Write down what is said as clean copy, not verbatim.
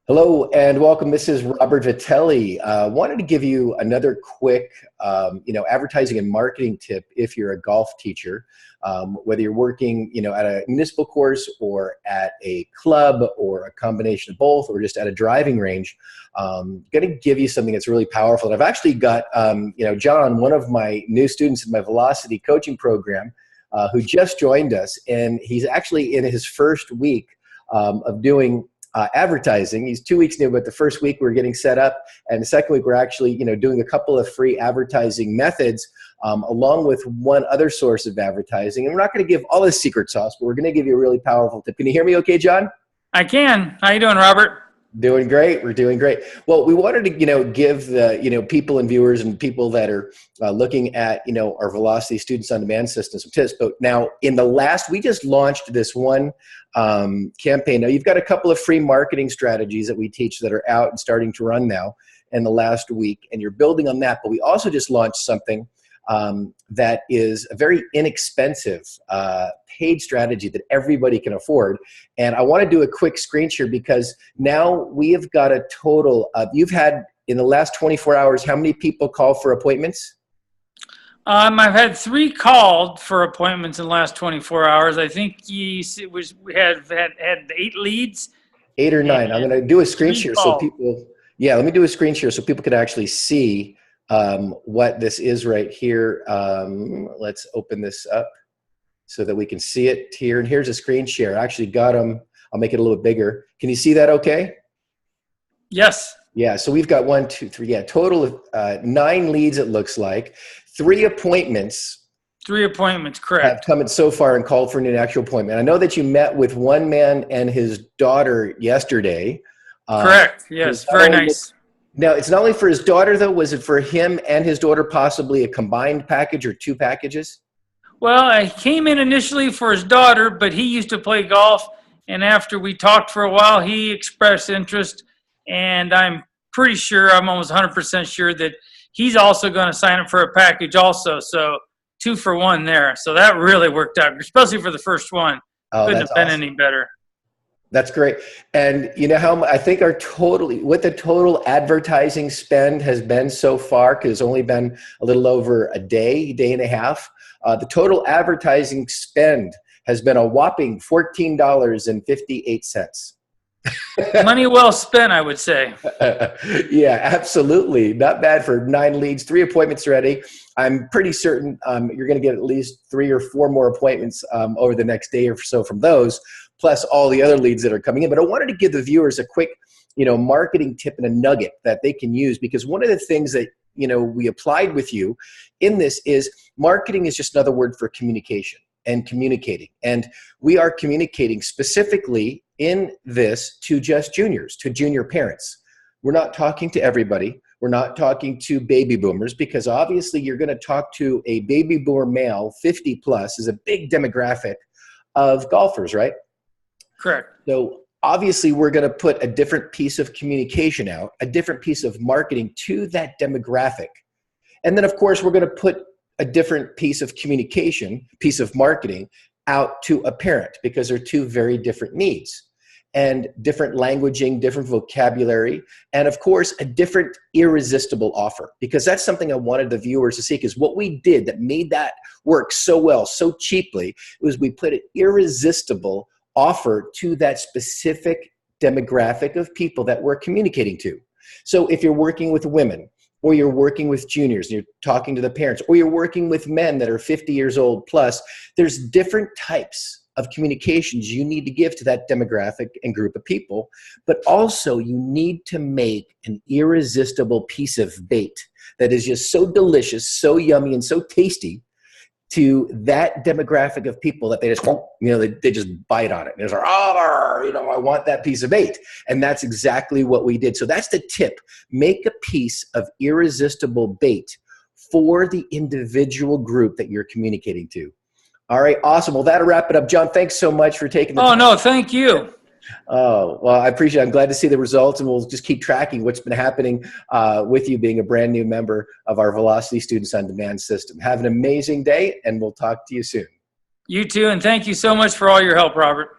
Hello and welcome. This is Robert Vitelli. Wanted to give you another quick, advertising and marketing tip if you're a golf teacher, whether you're working, at a municipal course or at a club or a combination of both, or just at a driving range. Going to give you something that's really powerful. And I've actually got, John, one of my new students in my Velocity coaching program, who just joined us, and he's actually in his first week of doing advertising. He's 2 weeks new, but the first week we're getting set up, and the second week we're actually, doing a couple of free advertising methods, along with one other source of advertising. And we're not going to give all the secret sauce, but we're going to give you a really powerful tip. Can you hear me okay, John? I can. How you doing, Robert? Doing great. We're doing great. Well, we wanted to, give the, people and viewers and people that are looking at, our Velocity Students on Demand system some tips. But now we just launched this one campaign. Now you've got a couple of free marketing strategies that we teach that are out and starting to run now in the last week, and you're building on that. But we also just launched something that is a very inexpensive paid strategy that everybody can afford. And I want to do a quick screen share because now we have got a total of, you've had in the last 24 hours, how many people call for appointments? I've had 3 called for appointments in the last 24 hours. I think we had 8 leads. 8 or 9. I'm going to do a screen share so people, let me do a screen share so people can actually see what this is right here. Let's open this up so that we can see it here. And here's a screen share. I actually got them. I'll make it a little bit bigger. Can you see that okay? Yes. Yeah, so we've got 1, 2, 3, total of 9 leads it looks like. 3 appointments. 3 appointments, correct. Have come in so far and called for an actual appointment. I know that you met with one man and his daughter yesterday. Correct, yes, very nice. Now, it's not only for his daughter, though. Was it for him and his daughter, possibly a combined package or 2 packages? Well, I came in initially for his daughter, but he used to play golf, and after we talked for a while, he expressed interest, and I'm pretty sure, I'm almost 100% sure that he's also going to sign up for a package also, so 2 for 1 there. So that really worked out, especially for the first one. Couldn't have been any better. That's great. And you know how I think what the total advertising spend has been so far, because it's only been a little over a day and a half. The total advertising spend has been a whopping $14.58. Money well spent, I would say. Yeah, absolutely. Not bad for 9 leads, 3 appointments already. I'm pretty certain you're going to get at least 3 or 4 more appointments over the next day or so from those, plus all the other leads that are coming in. But I wanted to give the viewers a quick, marketing tip and a nugget that they can use, because one of the things that, we applied with you in this is marketing is just another word for communication and communicating. And we are communicating specifically in this to just juniors, to junior parents. We're not talking to everybody. We're not talking to baby boomers, because obviously you're going to talk to a baby boomer male, 50 plus, is a big demographic of golfers, right? Correct. So obviously we're going to put a different piece of communication out, a different piece of marketing to that demographic. And then of course we're going to put a different piece of communication, piece of marketing out to a parent, because they're 2 very different needs and different languaging, different vocabulary, and of course a different irresistible offer. Because that's something I wanted the viewers to see, because what we did that made that work so well, so cheaply, was we put an irresistible offer to that specific demographic of people that we're communicating to. So if you're working with women, or you're working with juniors and you're talking to the parents, or you're working with men that are 50 years old plus, there's different types of communications you need to give to that demographic and group of people. But also you need to make an irresistible piece of bait that is just so delicious, so yummy, and so tasty to that demographic of people that they just, they just bite on it. And they're like, I want that piece of bait. And that's exactly what we did. So that's the tip. Make a piece of irresistible bait for the individual group that you're communicating to. All right, awesome. Well, that'll wrap it up. John, thanks so much for taking the time. Oh, no, thank you. Oh, well, I appreciate it. I'm glad to see the results, and we'll just keep tracking what's been happening with you being a brand new member of our Velocity Students on Demand system. Have an amazing day, and we'll talk to you soon. You too, and thank you so much for all your help, Robert.